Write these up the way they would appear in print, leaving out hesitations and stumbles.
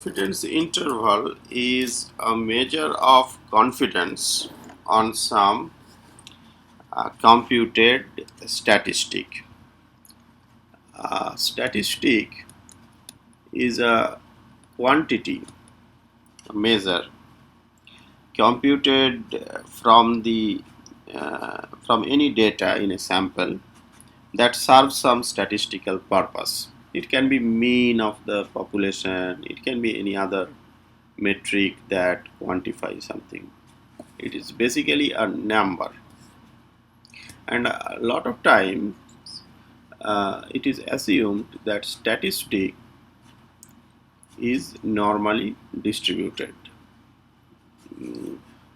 Confidence interval is a measure of confidence on some computed statistic. Statistic is a quantity, a measure computed from any data in a sample that serves some statistical purpose. It can be mean of the population, it can be any other metric that quantifies something. It is basically a number, and a lot of times it is assumed that statistic is normally distributed.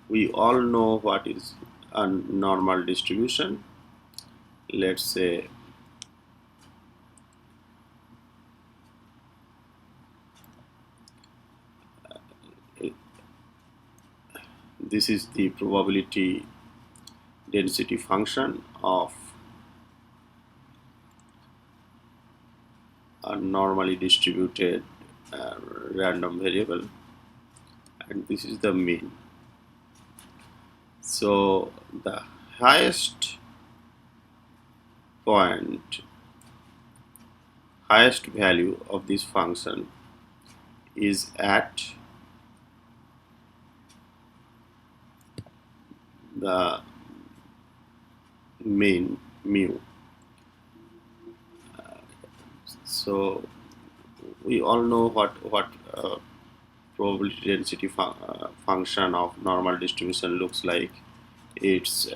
We all know what is a normal distribution. Let's say this is the probability density function of a normally distributed random variable, and this is the mean. So the highest point, highest value of this function is at the mean mu. So we all know what probability density function of normal distribution looks like. It's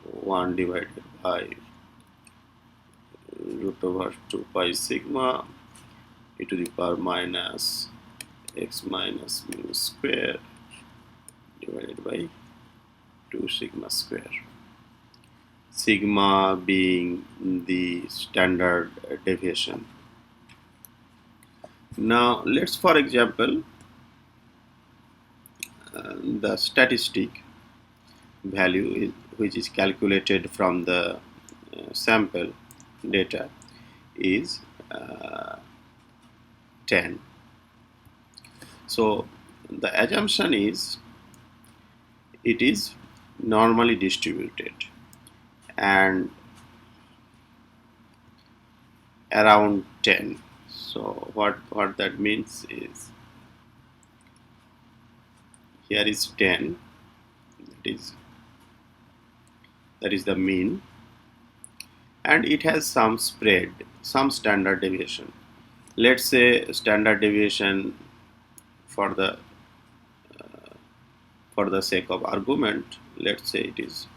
1 divided by root over 2 pi sigma e to the power minus x minus mu square divided by 2 sigma square. Sigma being the standard deviation. Now let's, for example, the statistic value which is calculated from the sample data is 10. So the assumption is it is normally distributed and around 10. So what that means is here is 10, that is the mean, and it has some spread, some standard deviation. Let's say standard deviation for the sake of argument, let's say it is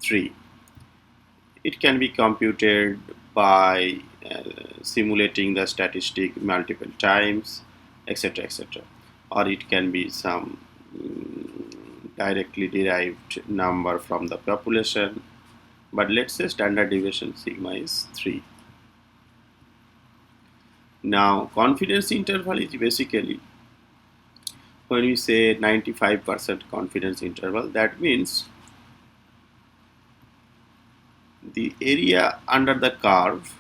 3. It can be computed by simulating the statistic multiple times, etc., etc., or it can be some directly derived number from the population. But let's say standard deviation sigma is 3. Now confidence interval is basically, when we say 95% confidence interval, that means the area under the curve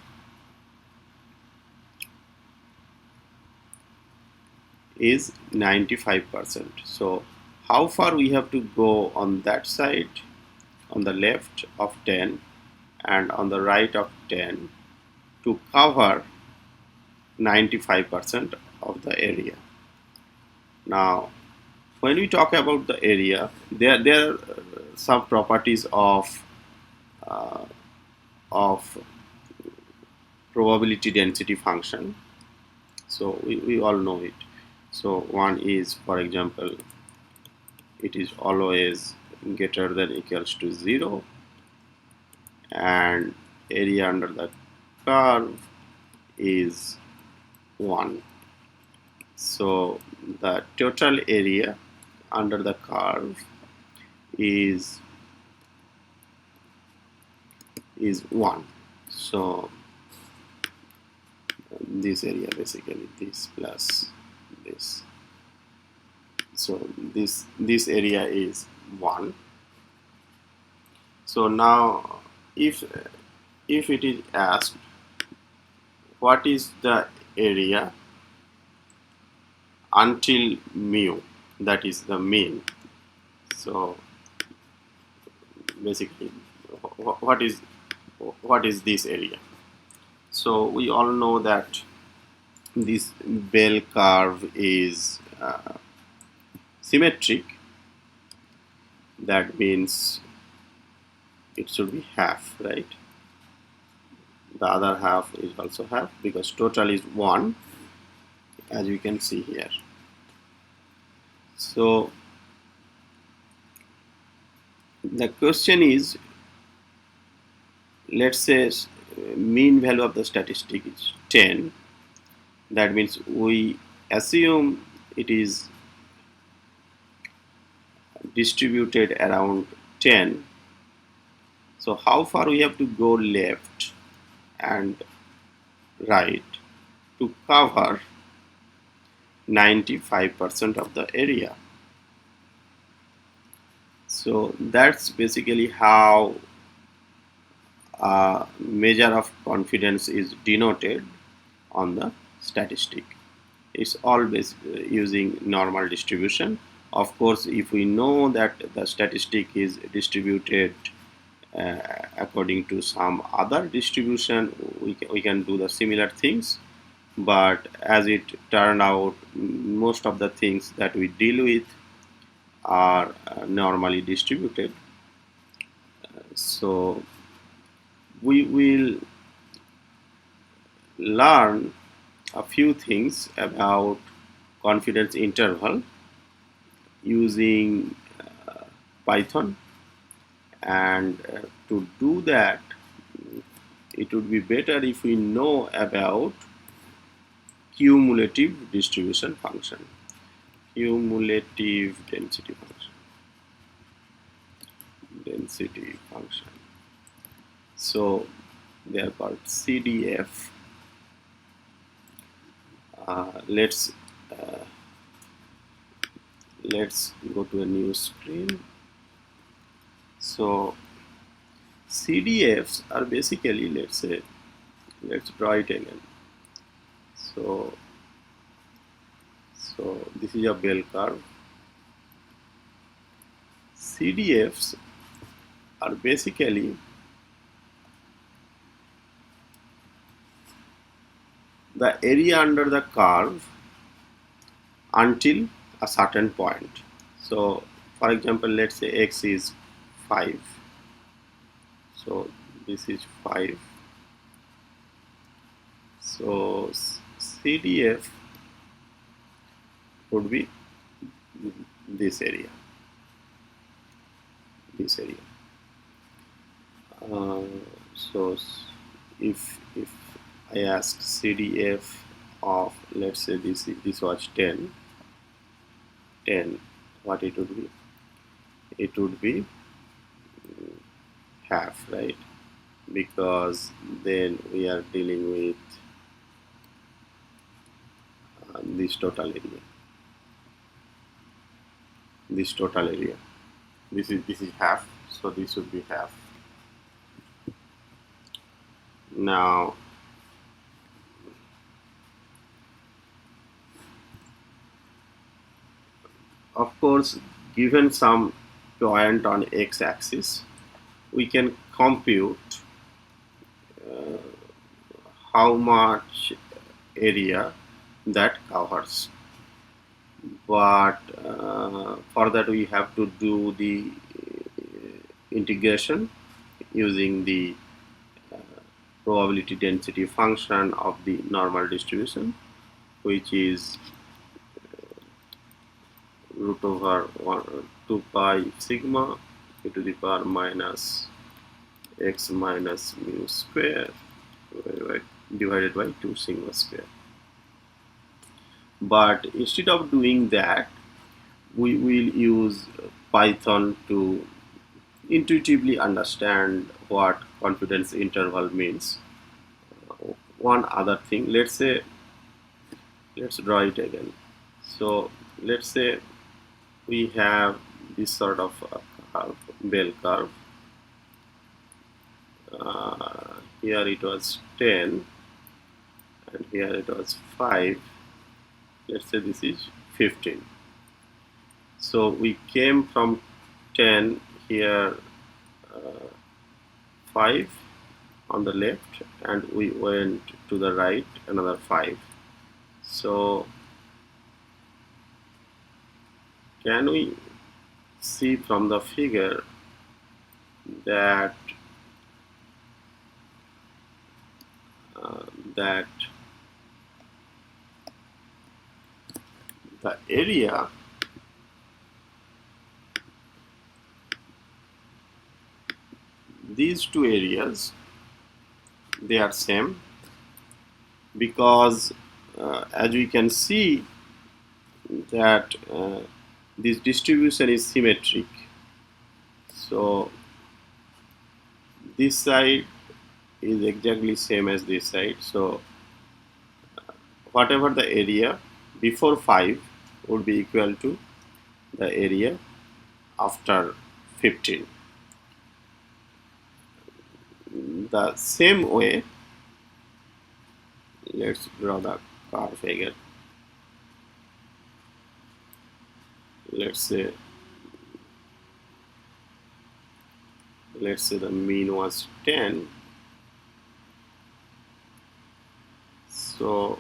is 95%. So how far we have to go on that side, on the left of 10 and on the right of 10, to cover 95% of the area. Now when we talk about the area, there are some properties uh, of probability density function. So we all know it. So one is, for example, it is always greater than equals to 0, and area under the curve is 1. So the total area under the curve is 1. So this area, basically this plus this, so this area is 1. So now if it is asked what is the area until mu, that is the mean. So basically, what is this area? So we all know that this bell curve is symmetric. That means it should be half, right? The other half is also half because total is 1, as you can see here. So the question is, let's say mean value of the statistic is 10. That means we assume it is distributed around 10. So how far we have to go left and right to cover 95% of the area? So that's basically how a measure of confidence is denoted on the statistic. It's always using normal distribution. Of course, if we know that the statistic is distributed according to some other distribution, we can do the similar things. But as it turned out, most of the things that we deal with are normally distributed. So we will learn a few things about confidence interval using Python, and to do that it would be better if we know about cumulative distribution function, cumulative density function. So they are called CDF. Let's go to a new screen. So CDFs are basically, let's draw it again. So this is a bell curve. CDFs are basically the area under the curve until a certain point. So for example, let's say x is 5. So this is 5. So CDF would be this area. So if I ask CDF of, let's say this was 10, what it would be? It would be half, right? Because then we are dealing with this total area. This is half, so this would be half. Now of course, given some point on x-axis, we can compute how much area that covers. But for that we have to do the integration using the probability density function of the normal distribution, which is root over 2 pi sigma e to the power minus x minus mu square divided by 2 sigma square. But instead of doing that, we will use Python to intuitively understand what confidence interval means. One other thing, let's draw it again. So let's say we have this sort of bell curve. Here it was 10 and here it was 5. Let's say this is 15. So we came from 10 here, 5 on the left, and we went to the right another 5. So can we see from the figure that that the area these two areas, they are same, because as we can see that this distribution is symmetric. So this side is exactly same as this side. So whatever the area before 5 would be equal to the area after 15. The same way, let's draw the curve again. Let's say the mean was 10. So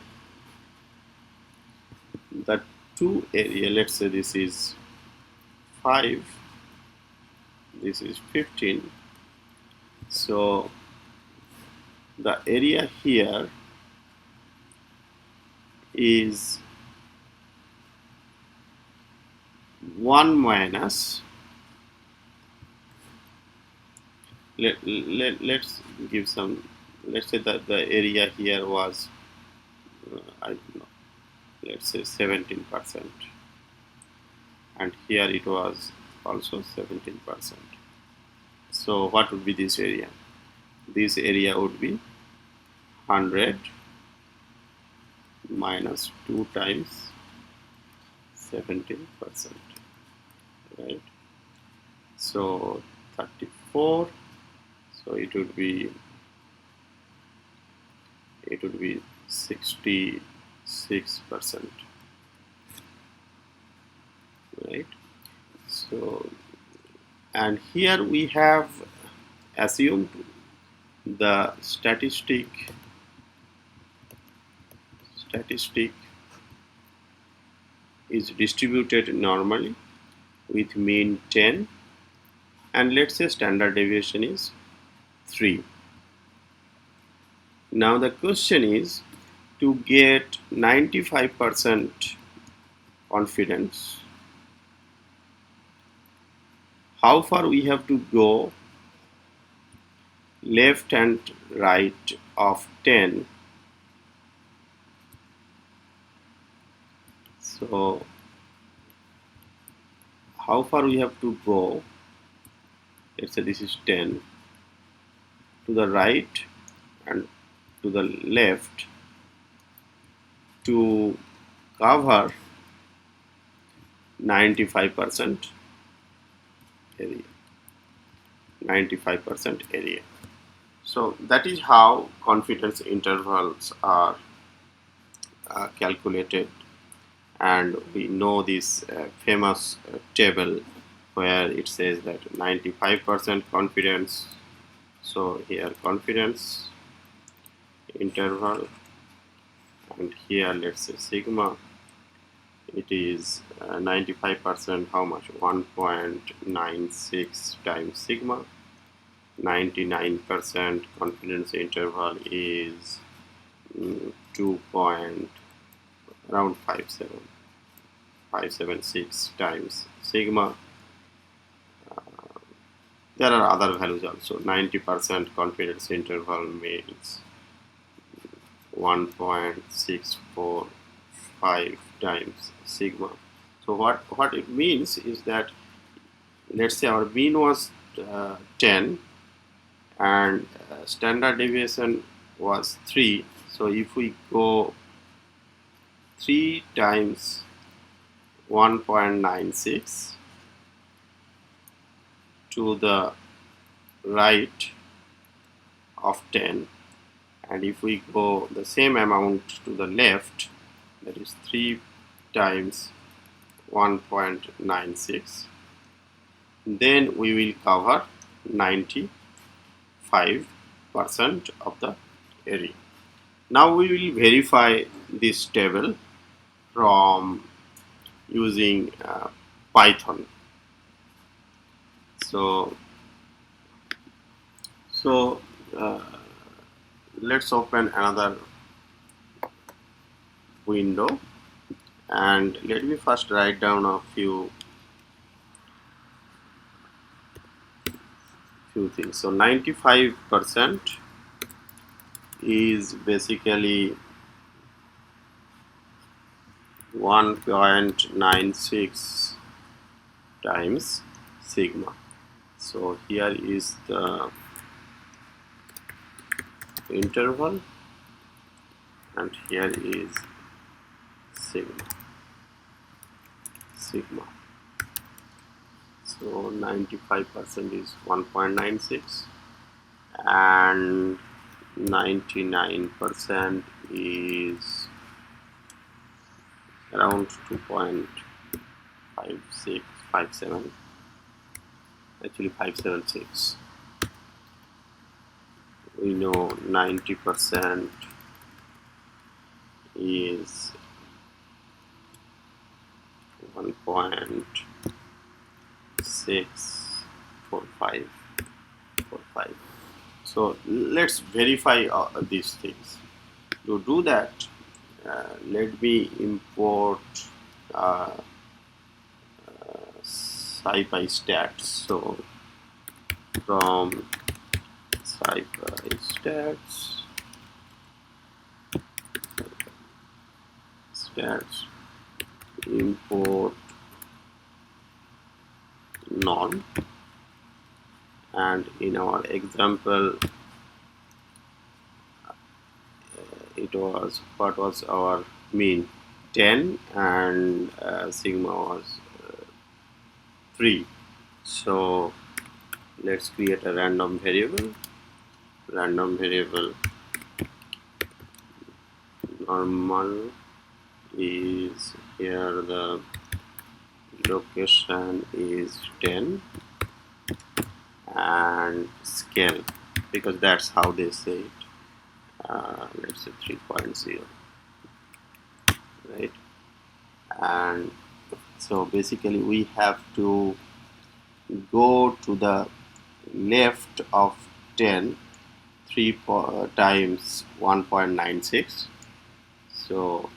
the two area, let's say this is 5, this is 15. So the area here is 1 minus, let's give some, let's say that the area here was I don't know, let's say 17%, and here it was also 17%. So what would be this area? This area would be 100 minus 2 times 17%, right? So 34. So it would be 66%, right? So, and here we have assumed the statistic is distributed normally with mean 10, and let's say standard deviation is 3. Now the question is, to get 95% confidence, how far we have to go left and right of 10. So how far we have to go, let's say this is 10, to the right and to the left to cover 95% area. 95% area. So that is how confidence intervals are calculated, and we know this famous table where it says that 95% confidence. So here confidence interval, and here let's say sigma, it is 95%, how much? 1.96 times sigma. 99% confidence interval is 2 point around 576 times sigma. There are other values also. 90% confidence interval means 1.645 times sigma. So what it means is that, let's say our mean was 10 and standard deviation was 3. So if we go 3 times 1.96 to the right of 10, and if we go the same amount to the left, that is 3 times 1.96, then we will cover 95% of the area. Now we will verify this table from using Python. So uh, let's open another window, and let me first write down a few things. So 95% is basically 1.96 times sigma. So here is the interval, and here is sigma. So 95% is 1.96 and 99% is around 2.5657, actually 576. We know 90% is 1.64545. So let's verify these things. To do that, let me import SciPy stats. So from SciPy stats import none, and in our example it was, what was our mean? 10, and sigma was 3. So let's create a random variable normal is here, the location is 10, and scale, because that's how they say it, let's say 3.0, right? And so basically we have to go to the left of 10 3 times 1.96. So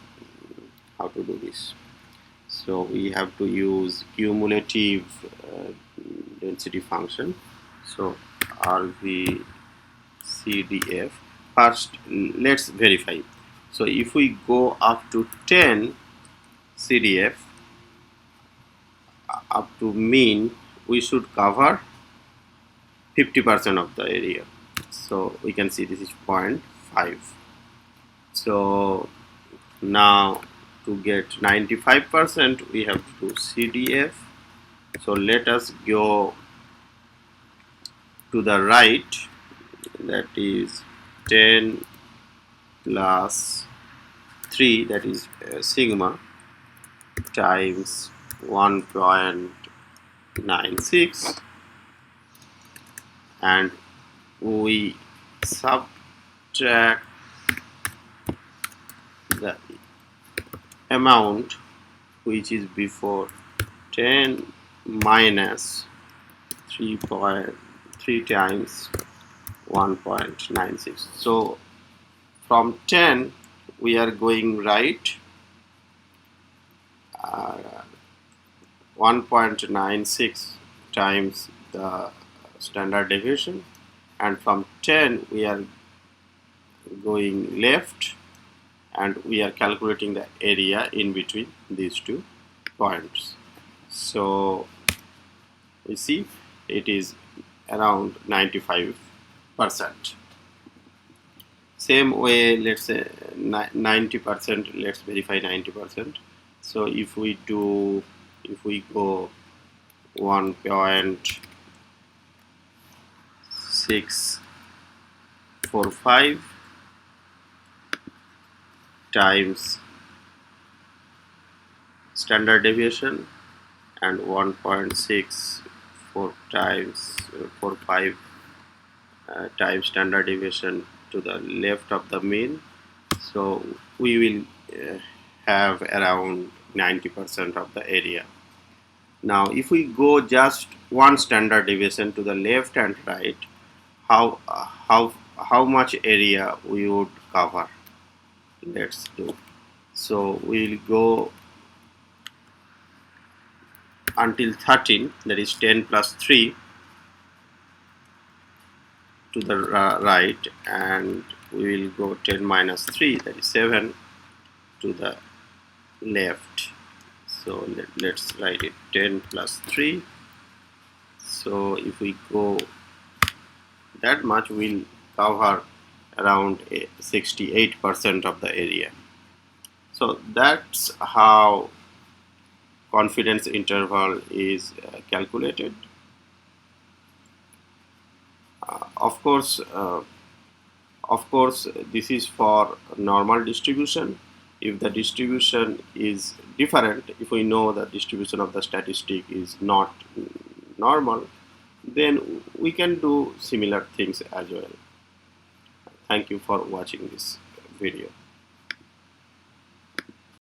how to do this? So we have to use cumulative density function. So RVCDF. First let's verify. So if we go up to 10 CDF up to mean, we should cover 50% of the area. So we can see this is 0.5. So now to get 95% we have to do CDF. So let us go to the right, that is 10 plus 3, that is sigma, times 1.96, and we subtract the amount which is before 10 minus 3.3 times 1.96. So from 10 we are going right, 1.96 times the standard deviation, and from 10 we are going left, and we are calculating the area in between these two points. So we see it is around 95%. Same way, let's say 90%, let's verify 90%. So if we go 1.645 times standard deviation and 1.64 times 45 times standard deviation to the left of the mean. So we will have around 90% of the area. Now if we go just one standard deviation to the left and right, how much area we would cover? Let's do. So we'll go until 13, that is 10 plus 3 to the right, and we will go 10 minus 3, that is 7 to the left. So let's write it 10 plus 3. So if we go that much, we'll cover around 68% of the area. So that's how confidence interval is calculated. Of course, this is for normal distribution. If the distribution is different, if we know the distribution of the statistic is not normal, then we can do similar things as well. Thank you for watching this video.